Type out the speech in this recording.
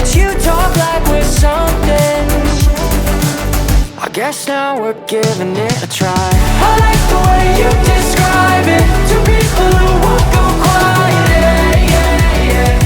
but you talk like we're something. I guess now we're giving it a try. I like the way you describe it to people who won't go quiet. Yeah, yeah, yeah.